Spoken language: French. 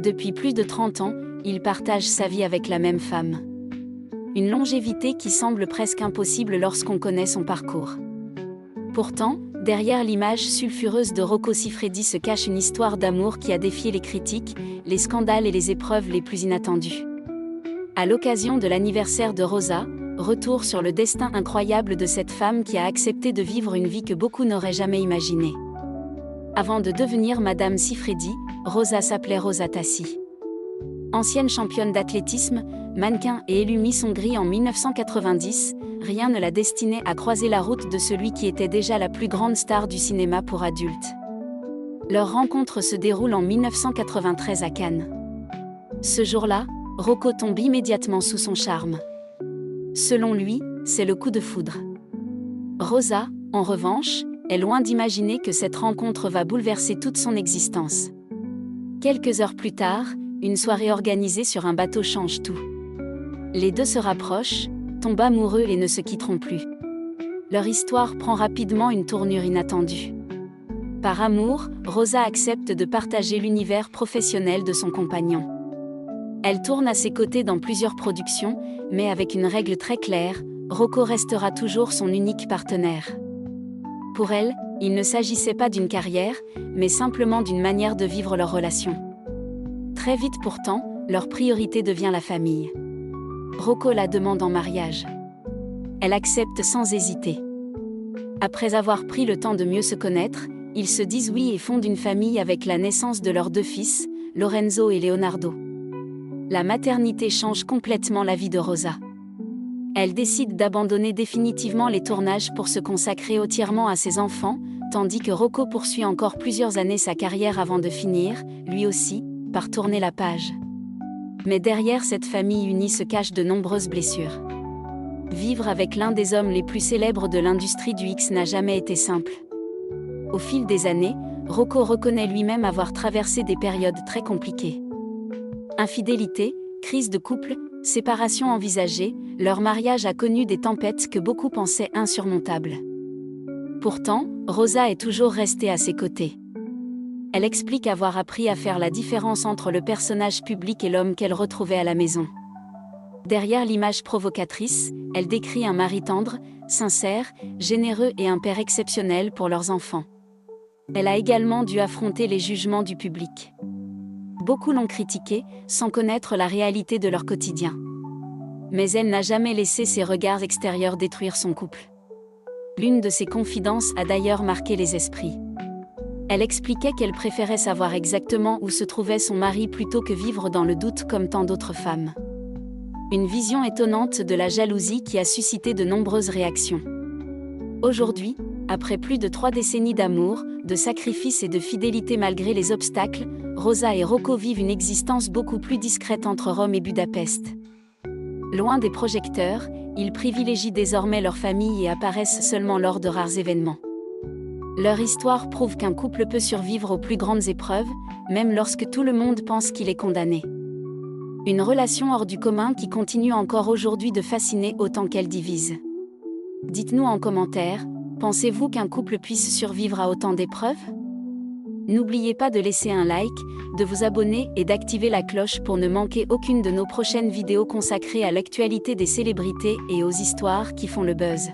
Depuis plus de 30 ans, il partage sa vie avec la même femme. Une longévité qui semble presque impossible lorsqu'on connaît son parcours. Pourtant, derrière l'image sulfureuse de Rocco Siffredi se cache une histoire d'amour qui a défié les critiques, les scandales et les épreuves les plus inattendues. À l'occasion de l'anniversaire de Rosa, retour sur le destin incroyable de cette femme qui a accepté de vivre une vie que beaucoup n'auraient jamais imaginée. Avant de devenir Madame Siffredi, Rosa s'appelait Rosa Tassi. Ancienne championne d'athlétisme, mannequin et élue Miss Hongrie en 1990, rien ne la destinait à croiser la route de celui qui était déjà la plus grande star du cinéma pour adultes. Leur rencontre se déroule en 1993 à Cannes. Ce jour-là, Rocco tombe immédiatement sous son charme. Selon lui, c'est le coup de foudre. Rosa, en revanche, est loin d'imaginer que cette rencontre va bouleverser toute son existence. Quelques heures plus tard, une soirée organisée sur un bateau change tout. Les deux se rapprochent, tombent amoureux et ne se quitteront plus. Leur histoire prend rapidement une tournure inattendue. Par amour, Rosa accepte de partager l'univers professionnel de son compagnon. Elle tourne à ses côtés dans plusieurs productions, mais avec une règle très claire, Rocco restera toujours son unique partenaire. Pour elle, il ne s'agissait pas d'une carrière, mais simplement d'une manière de vivre leur relation. Très vite pourtant, leur priorité devient la famille. Rocco la demande en mariage. Elle accepte sans hésiter. Après avoir pris le temps de mieux se connaître, ils se disent oui et fondent une famille avec la naissance de leurs deux fils, Lorenzo et Leonardo. La maternité change complètement la vie de Rosa. Elle décide d'abandonner définitivement les tournages pour se consacrer entièrement à ses enfants, tandis que Rocco poursuit encore plusieurs années sa carrière avant de finir, lui aussi, par tourner la page. Mais derrière cette famille unie se cachent de nombreuses blessures. Vivre avec l'un des hommes les plus célèbres de l'industrie du X n'a jamais été simple. Au fil des années, Rocco reconnaît lui-même avoir traversé des périodes très compliquées. Infidélité, crise de couple, séparation envisagée, leur mariage a connu des tempêtes que beaucoup pensaient insurmontables. Pourtant, Rosa est toujours restée à ses côtés. Elle explique avoir appris à faire la différence entre le personnage public et l'homme qu'elle retrouvait à la maison. Derrière l'image provocatrice, elle décrit un mari tendre, sincère, généreux et un père exceptionnel pour leurs enfants. Elle a également dû affronter les jugements du public. Beaucoup l'ont critiquée, sans connaître la réalité de leur quotidien. Mais elle n'a jamais laissé ses regards extérieurs détruire son couple. L'une de ses confidences a d'ailleurs marqué les esprits. Elle expliquait qu'elle préférait savoir exactement où se trouvait son mari plutôt que vivre dans le doute comme tant d'autres femmes. Une vision étonnante de la jalousie qui a suscité de nombreuses réactions. Aujourd'hui, après plus de 3 décennies d'amour, de sacrifices et de fidélité malgré les obstacles, Rosa et Rocco vivent une existence beaucoup plus discrète entre Rome et Budapest. Loin des projecteurs, ils privilégient désormais leur famille et apparaissent seulement lors de rares événements. Leur histoire prouve qu'un couple peut survivre aux plus grandes épreuves, même lorsque tout le monde pense qu'il est condamné. Une relation hors du commun qui continue encore aujourd'hui de fasciner autant qu'elle divise. Dites-nous en commentaire, pensez-vous qu'un couple puisse survivre à autant d'épreuves ? N'oubliez pas de laisser un like, de vous abonner et d'activer la cloche pour ne manquer aucune de nos prochaines vidéos consacrées à l'actualité des célébrités et aux histoires qui font le buzz.